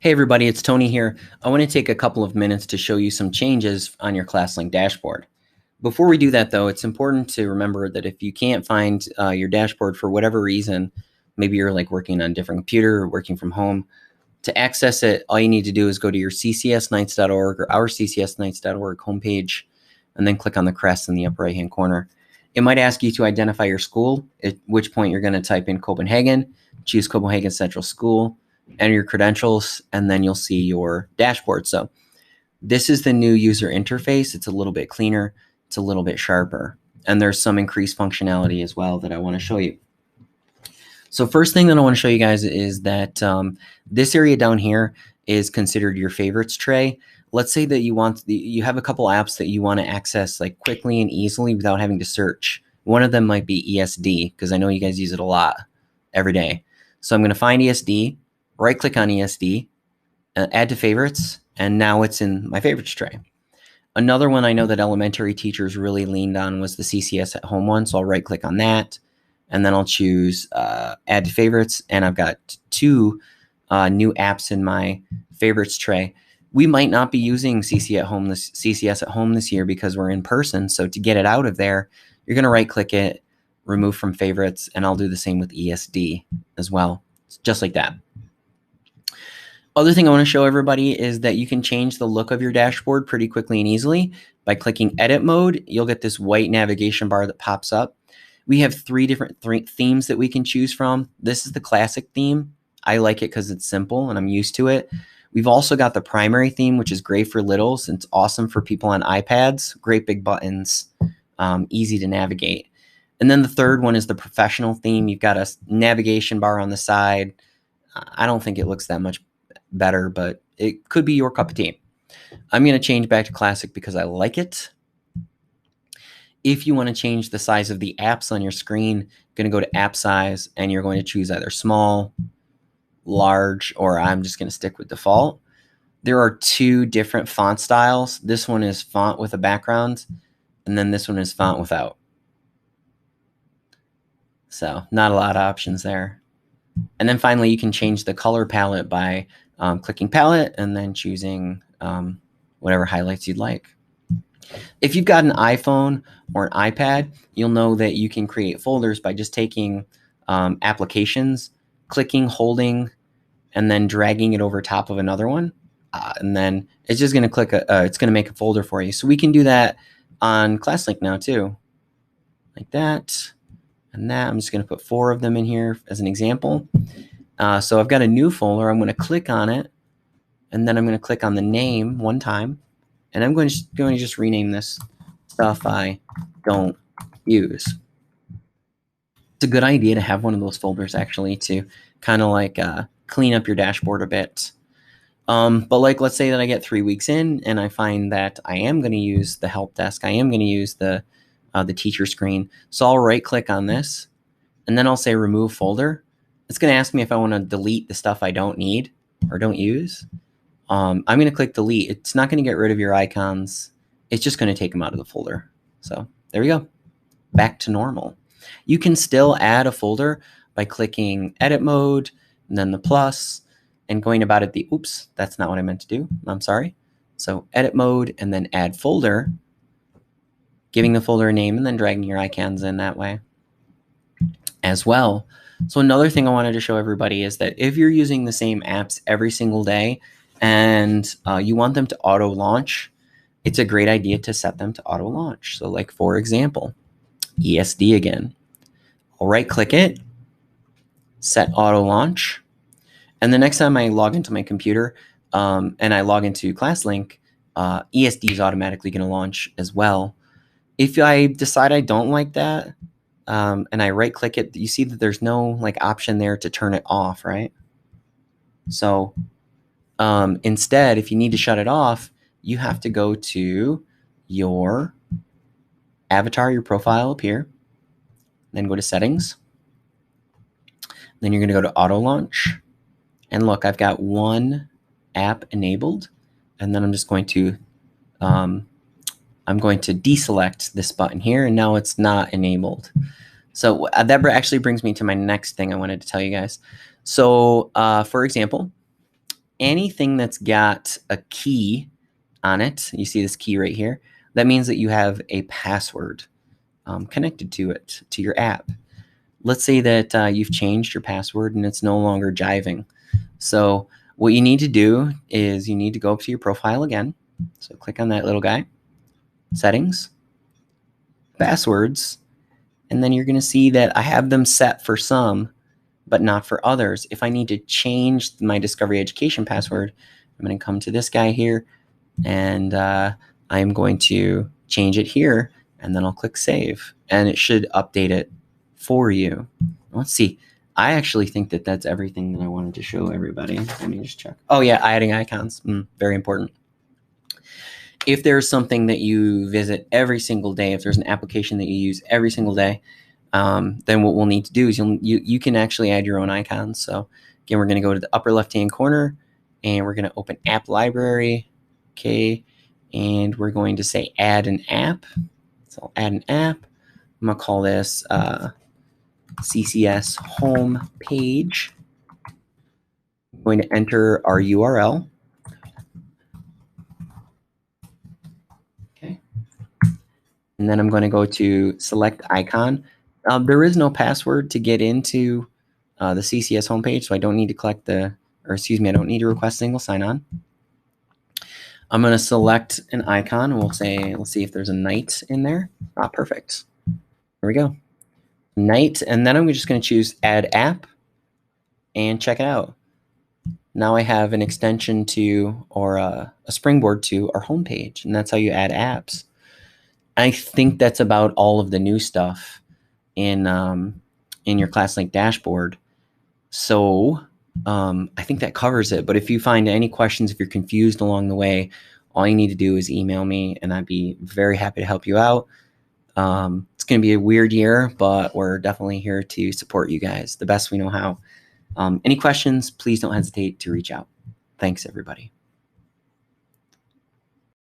Hey everybody, it's Tony here. I want to take a couple of minutes to show you some changes on your Classlink dashboard. Before we do that though, it's important to remember that if you can't find your dashboard for whatever reason, maybe you're like working on a different computer or working from home, to access it, all you need to do is go to your ccsnights.org or our ccsnights.org homepage, and then click on the crest in the upper right-hand corner. It might ask you to identify your school, at which point you're going to type in Copenhagen, choose Copenhagen Central School, enter your credentials, and then you'll see your dashboard. So this is the new user interface. It's a little bit cleaner. It's a little bit sharper. And there's some increased functionality as well that I want to show you. So first thing that I want to show you guys is that this area down here is considered your favorites tray. Let's say that you have a couple apps that you want to access like quickly and easily without having to search. One of them might be ESD, because I know you guys use it a lot every day. So I'm going to find ESD, right click on ESD, add to favorites, and now it's in my favorites tray. Another one I know that elementary teachers really leaned on was the CCS at home one. So I'll right click on that, and then I'll choose add to favorites, and I've got two new apps in my favorites tray. We might not be using CCS at home this year because we're in person. So to get it out of there, you're going to right click it, remove from favorites, and I'll do the same with ESD as well. It's just like that. Other thing I want to show everybody is that you can change the look of your dashboard pretty quickly and easily. By clicking edit mode, you'll get this white navigation bar that pops up. We have three different themes that we can choose from. This is the classic theme. I like it because it's simple and I'm used to it. We've also got the primary theme, which is great for littles. It's awesome for people on iPads. Great big buttons, easy to navigate. And then the third one is the professional theme. You've got a navigation bar on the side. I don't think it looks that much better, but it could be your cup of tea. I'm going to change back to classic because I like it. If you want to change the size of the apps on your screen, you're going to go to app size, and you're going to choose either small, large, or I'm just going to stick with default. There are two different font styles. This one is font with a background, and then this one is font without. So not a lot of options there. And then finally, you can change the color palette by clicking palette and then choosing whatever highlights you'd like. If you've got an iPhone or an iPad, you'll know that you can create folders by just taking applications, clicking, holding, and then dragging it over top of another one. And then it's just going to it's going to make a folder for you. So we can do that on Classlink now too, like that. And that, I'm just going to put 4 of them in here as an example. So I've got a new folder. I'm going to click on it, and then I'm going to click on the name one time, and I'm going to just rename this stuff I don't use. It's a good idea to have one of those folders actually to kind of like clean up your dashboard a bit. But like, let's say that I get 3 weeks in and I find that I am going to use the help desk. I am going to use the teacher screen. So I'll right click on this, and then I'll say remove folder. It's going to ask me if I want to delete the stuff I don't need or don't use. I'm going to click delete. It's not going to get rid of your icons. It's just going to take them out of the folder. So there we go. Back to normal. You can still add a folder by clicking edit mode and then the plus and going about it oops, that's not what I meant to do. I'm sorry. So edit mode and then add folder, giving the folder a name and then dragging your icons in that way as well. So another thing I wanted to show everybody is that if you're using the same apps every single day and you want them to auto launch, it's a great idea to set them to auto launch. So like, for example, ESD again, I'll right click it, set auto launch. And the next time I log into my computer and I log into Classlink, ESD is automatically going to launch as well. If I decide I don't like that, and I right click it, you see that there's no like option there to turn it off, right? So instead, if you need to shut it off, you have to go to your avatar, your profile up here, then go to settings. Then you're going to go to auto launch. And look, I've got one app enabled, and then I'm just going to deselect this button here, and now it's not enabled. So that actually brings me to my next thing I wanted to tell you guys. So for example, anything that's got a key on it, you see this key right here, that means that you have a password connected to it, to your app. Let's say that you've changed your password and it's no longer jiving. So what you need to do is you need to go up to your profile again. So click on that little guy, settings, passwords, and then you're going to see that I have them set for some, but not for others. If I need to change my Discovery Education password, I'm going to come to this guy here, and I'm going to change it here, and then I'll click Save, and it should update it for you. Let's see. I actually think that that's everything that I wanted to show everybody. Let me just check. Oh yeah, adding icons, very important. If there's something that you visit every single day, if there's an application that you use every single day, then what we'll need to do is you can actually add your own icons. So again, we're going to go to the upper left-hand corner, and we're going to open App Library. Okay, and we're going to say Add an App. So I'll add an app. I'm going to call this CCS Home Page. I'm going to enter our URL. Okay, and then I'm going to go to Select Icon. There is no password to get into the CCS homepage, so I don't need to collect I don't need to request single sign-on. I'm going to select an icon, and let's see if there's a night in there. Perfect. There we go. Night, and then I'm just going to choose Add App and check it out. Now I have an extension to, or a springboard to our homepage, and that's how you add apps. I think that's about all of the new stuff in your Classlink dashboard. So I think that covers it. But if you find any questions, if you're confused along the way, all you need to do is email me, and I'd be very happy to help you out. It's going to be a weird year, but we're definitely here to support you guys the best we know how. Any questions, please don't hesitate to reach out. Thanks, everybody.